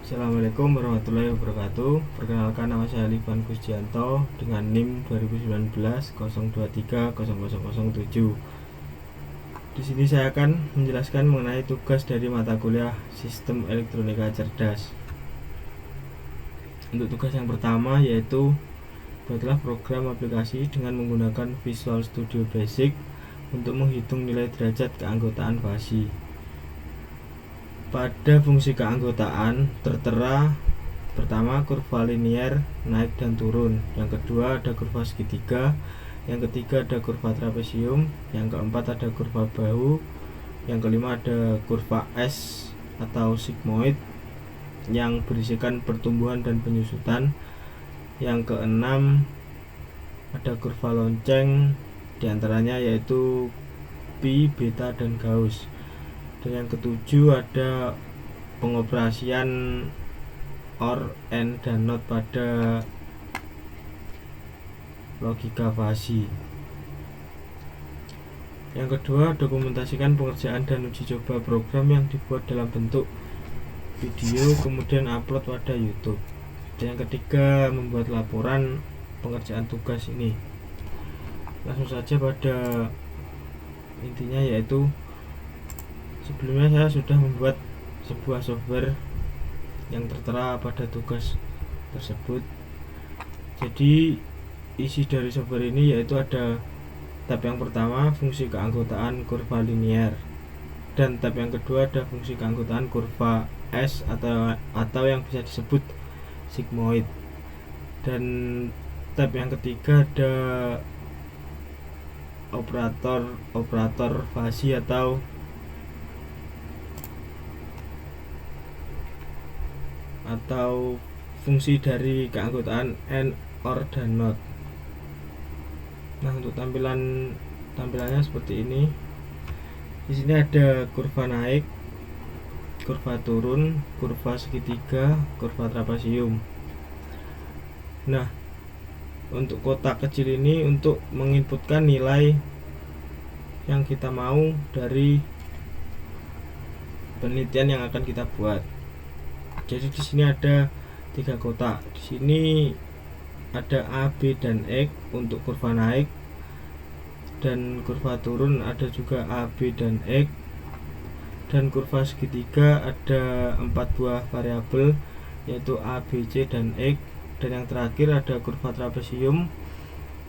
Assalamualaikum warahmatullahi wabarakatuh. Perkenalkan, nama saya Livan Kusdianto dengan NIM 2019 02300007. Di sini saya akan menjelaskan mengenai tugas dari mata kuliah Sistem Elektronika Cerdas. Untuk tugas yang pertama yaitu buatlah program aplikasi dengan menggunakan Visual Studio Basic untuk menghitung nilai derajat keanggotaan fasi. Pada fungsi keanggotaan tertera pertama kurva linier naik dan turun, yang kedua ada kurva segitiga, yang ketiga ada kurva trapesium, yang keempat ada kurva bahu, yang kelima ada kurva S atau sigmoid yang berisikan pertumbuhan dan penyusutan, yang keenam ada kurva lonceng, diantaranya yaitu pi, beta, dan Gauss. Dan yang ketujuh ada pengoperasian OR, AND, dan NOT pada logika fasi. Yang kedua, dokumentasikan pengerjaan dan uji coba program yang dibuat dalam bentuk video, kemudian upload pada YouTube. Dan yang ketiga, membuat laporan pengerjaan tugas ini. Langsung saja pada intinya, yaitu sebelumnya saya sudah membuat sebuah software yang tertera pada tugas tersebut. Jadi isi dari software ini yaitu ada tab yang pertama fungsi keanggotaan kurva linier, dan tab yang kedua ada fungsi keanggotaan kurva S atau yang bisa disebut sigmoid, dan tab yang ketiga ada operator fasi atau fungsi dari keanggotaan AND, OR, dan NOT. Nah, untuk tampilannya seperti ini. Di sini ada kurva naik, kurva turun, kurva segitiga, kurva trapesium. Nah, untuk kotak kecil ini untuk menginputkan nilai yang kita mau dari penelitian yang akan kita buat. Jadi di sini ada 3 kotak. Di sini ada A, B, dan X untuk kurva naik, dan kurva turun ada juga A, B, dan X, dan kurva segitiga ada 4 buah variabel yaitu A, B, C, dan X, dan yang terakhir ada kurva trapesium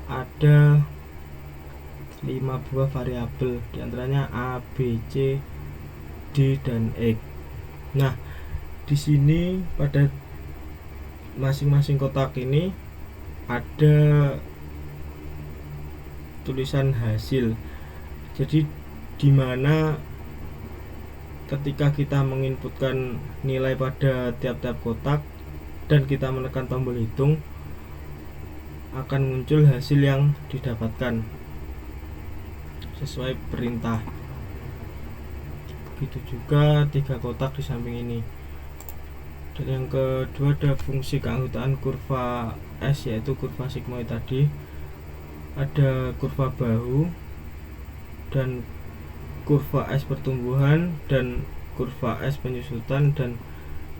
ada 5 buah variabel diantaranya A, B, C, D, dan X. Nah, di sini pada masing-masing kotak ini ada tulisan hasil. Jadi dimana ketika kita menginputkan nilai pada tiap-tiap kotak dan kita menekan tombol hitung, akan muncul hasil yang didapatkan sesuai perintah. Begitu juga 3 kotak di samping ini. Dan yang kedua ada fungsi keanggotaan kurva S yaitu kurva sigmoid tadi, ada kurva bahu dan kurva S pertumbuhan dan kurva S penyusutan, dan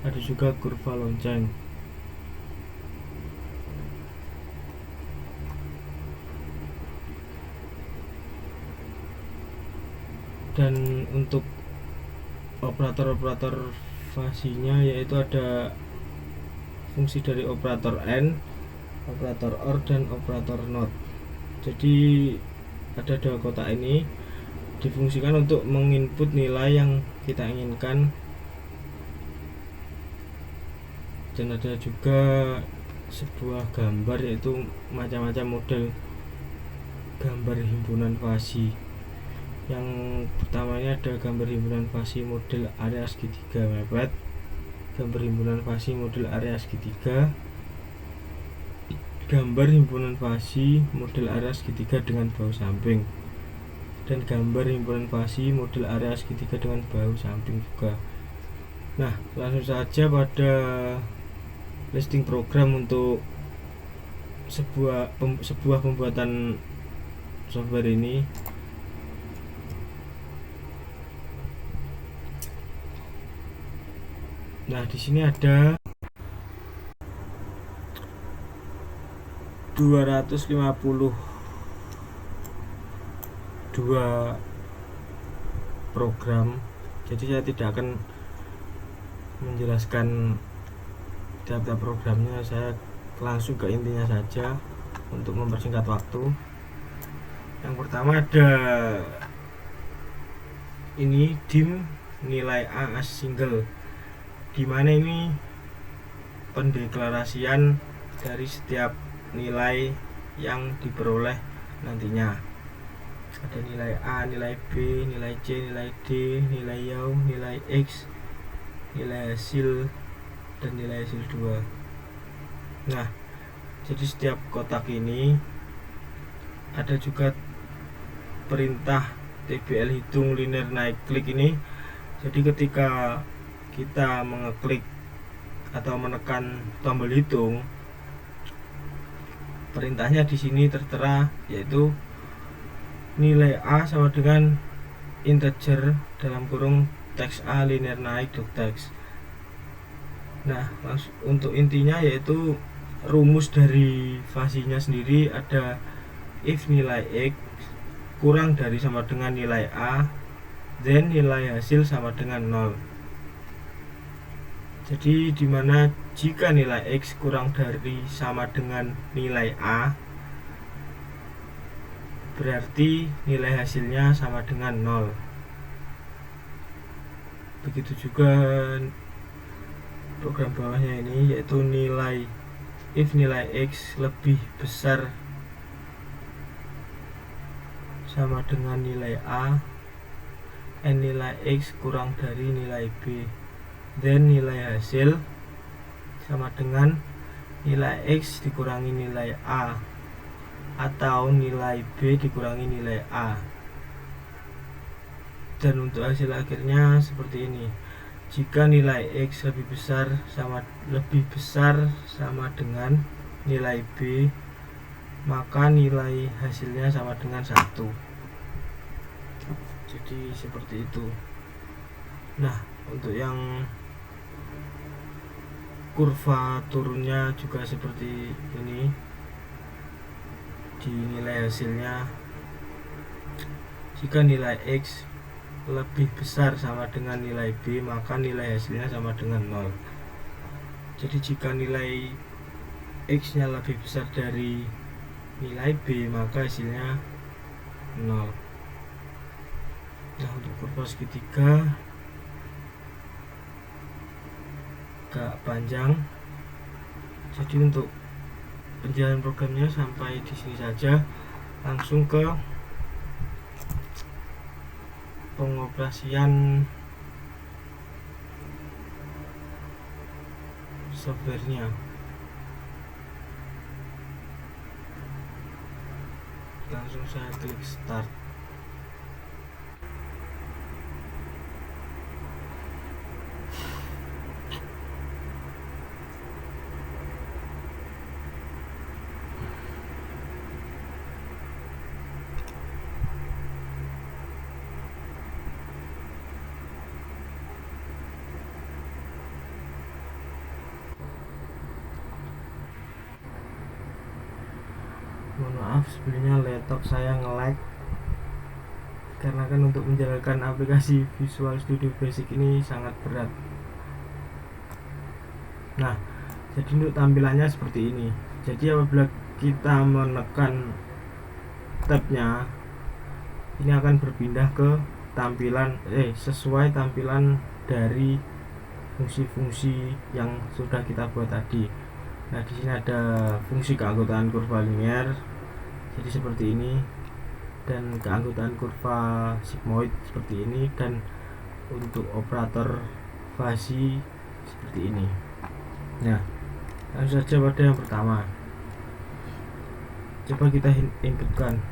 ada juga kurva lonceng. Dan untuk operator fasinya yaitu ada fungsi dari operator AND, operator OR, dan operator NOT. Jadi ada 2 kotak ini difungsikan untuk menginput nilai yang kita inginkan, dan ada juga sebuah gambar yaitu macam-macam model gambar himpunan fasi. Yang pertamanya ada gambar himpunan fasi model area segitiga mepet, gambar himpunan fasi model area segitiga, gambar himpunan fasi model area segitiga dengan bahu samping, dan gambar himpunan fasi model area segitiga dengan bahu samping juga. Nah, langsung saja pada listing program untuk sebuah pembuatan software ini. Nah, di sini ada 252 program. Jadi saya tidak akan menjelaskan tiap-tiap programnya, saya langsung ke intinya saja untuk mempersingkat waktu. Yang pertama ada ini dim nilai A as single, dimana ini pendeklarasian dari setiap nilai yang diperoleh nantinya. Ada nilai A, nilai B, nilai C, nilai D, nilai Y, nilai X, nilai hasil, dan nilai hasil 2. Nah, jadi setiap kotak ini ada juga perintah TBL hitung linear naik klik ini. Jadi ketika kita mengeklik atau menekan tombol hitung, perintahnya di sini tertera, yaitu nilai A sama dengan integer dalam kurung teks A linear naik .text. Nah, untuk intinya yaitu rumus dari fasinya sendiri ada if nilai X kurang dari sama dengan nilai A, then nilai hasil sama dengan 0. Jadi dimana jika nilai X kurang dari sama dengan nilai A, berarti nilai hasilnya sama dengan 0. Begitu juga program bawahnya ini, yaitu if nilai X lebih besar sama dengan nilai A and nilai X kurang dari nilai B, then nilai hasil sama dengan nilai X dikurangi nilai A atau nilai B dikurangi nilai A. Dan untuk hasil akhirnya seperti ini. Jika nilai X lebih besar sama dengan nilai B, maka nilai hasilnya sama dengan 1. Jadi seperti itu. Nah, untuk yang kurva turunnya juga seperti ini. Di nilai hasilnya, jika nilai X lebih besar sama dengan nilai B, maka nilai hasilnya sama dengan 0. Jadi jika nilai X nya lebih besar dari nilai B, maka hasilnya 0. Nah, untuk kurva segitiga agak panjang, jadi untuk penjelasan programnya sampai di sini saja. Langsung ke pengoperasian softwarenya. Langsung saya klik start. Mohon maaf sebelumnya laptop saya nge-lag, karena kan untuk menjalankan aplikasi Visual Studio Basic ini sangat berat. Nah, jadi untuk tampilannya seperti ini. Jadi apabila kita menekan tabnya, ini akan berpindah ke tampilan sesuai tampilan dari fungsi-fungsi yang sudah kita buat tadi. Nah, di sini ada fungsi keanggotaan kurva linear, jadi seperti ini, dan keanggotaan kurva sigmoid seperti ini, dan untuk operator fasi seperti ini. Nah, langsung saja pada yang pertama. Coba kita inputkan.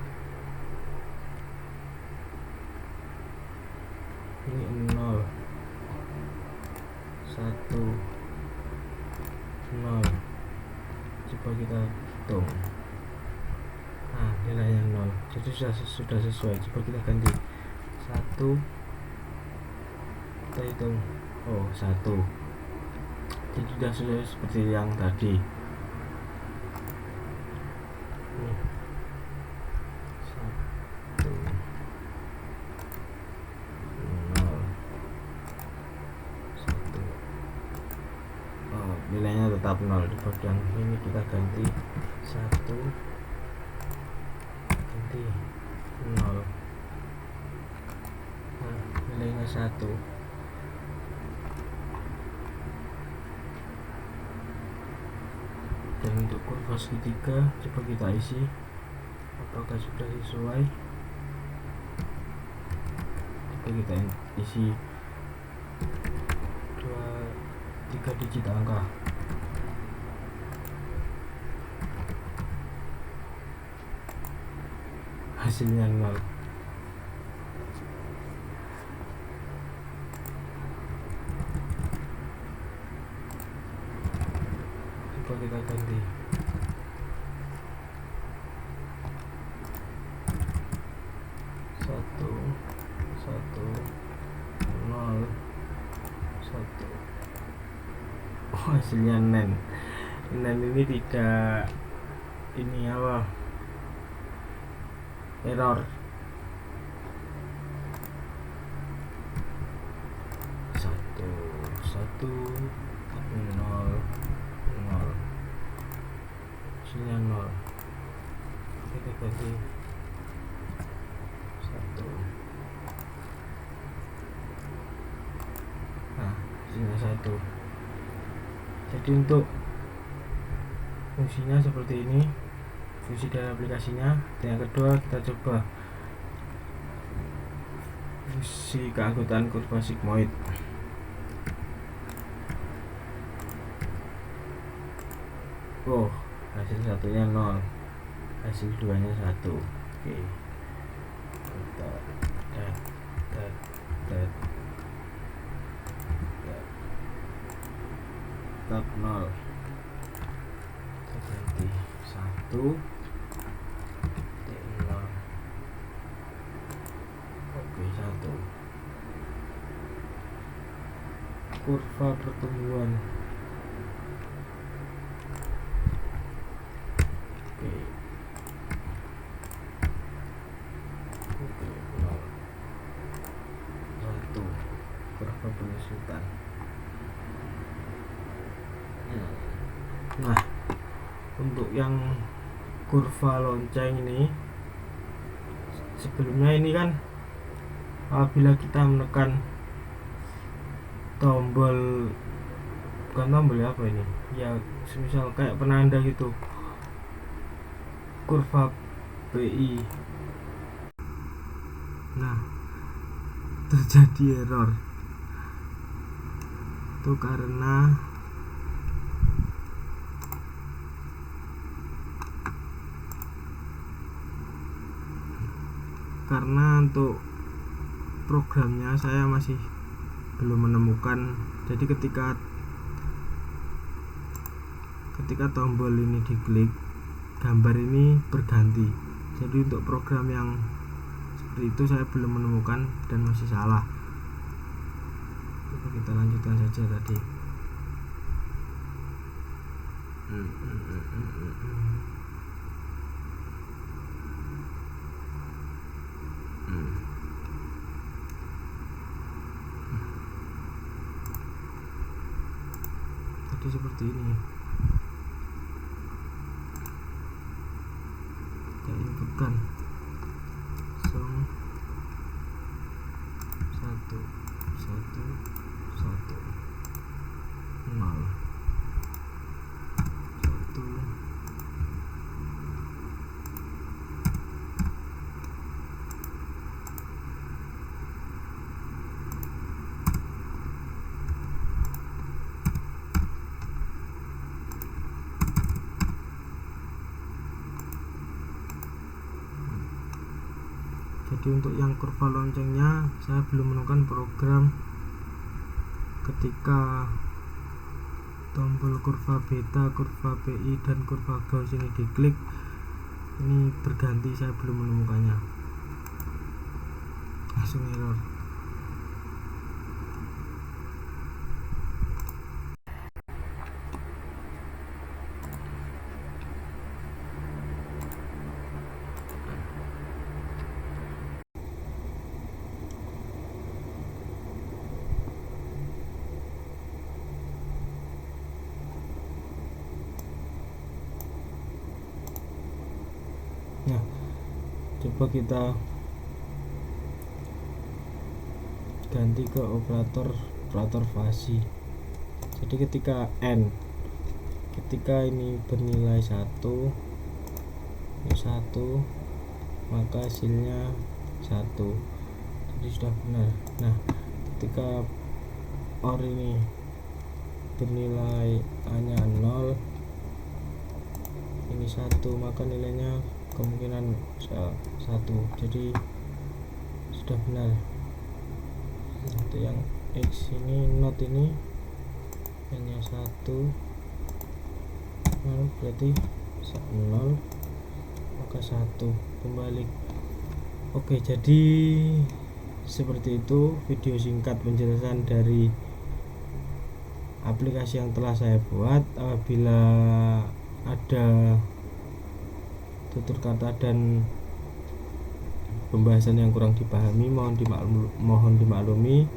Ini 0, 1, 0. Coba kita hitung. Nah, nilainya 0. Jadi sudah sesuai. Coba kita ganti 1. Kita hitung. Oh, 1. jadi tidak sesuai seperti yang tadi. Nih, 1 0 1. Nilainya tetap 0. Di bagian ini kita ganti 1, ganti 0. Nilainya 1. Dan untuk kurva segitiga coba kita isi apakah sudah sesuai. Coba kita isi 3 digit angka. Hasilnya 0. Coba kita ganti 1 1 0 1. Hasilnya nen ini tidak ini apa, error. 1 1 0 0. Hasilnya 0. Kita ganti 1. Nah, hasilnya 1. Jadi untuk fungsinya seperti ini, fungsi dari aplikasinya. Dan yang kedua kita coba fungsi keanggotaan kurva sigmoid. Oh, hasil satunya 0, hasil duanya 1. Oke, kita tetap 0. Kita ganti 1 0. Oke, 1. Kurva pertumbuhan. Oke, 0 1. Kurva penyusutan. Nah, untuk yang kurva lonceng ini, sebelumnya ini kan apabila kita menekan tombol, bukan tombol ya, apa ini ya, semisal kayak penanda gitu, kurva BI, nah terjadi error. Itu karena untuk programnya saya masih belum menemukan. Jadi ketika tombol ini diklik, gambar ini berganti. Jadi untuk program yang seperti itu saya belum menemukan dan masih salah. Coba kita lanjutkan saja tadi. Tadi seperti ini. Kita inputkan 1 1 1 0 1. Jadi untuk yang kurva loncengnya saya belum menemukan program ketika tombol kurva beta, kurva PI, dan kurva Gauss ini diklik, ini berganti. Saya belum menemukannya, langsung error. coba kita ganti ke operator fasi. Jadi ketika ini bernilai 1, maka hasilnya 1, jadi sudah benar. Nah, ketika OR ini bernilai hanya 0, ini 1, maka nilainya kemungkinan 1, jadi sudah benar. Untuk yang X ini, not ini hanya 1, berarti 0, maka 1 kembali. Oke, jadi seperti itu video singkat penjelasan dari aplikasi yang telah saya buat. Apabila ada tutur kata dan pembahasan yang kurang dipahami, mohon dimaklumi.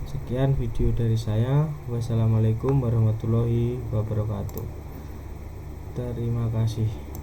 Sekian video dari saya. Wassalamualaikum warahmatullahi wabarakatuh. Terima kasih.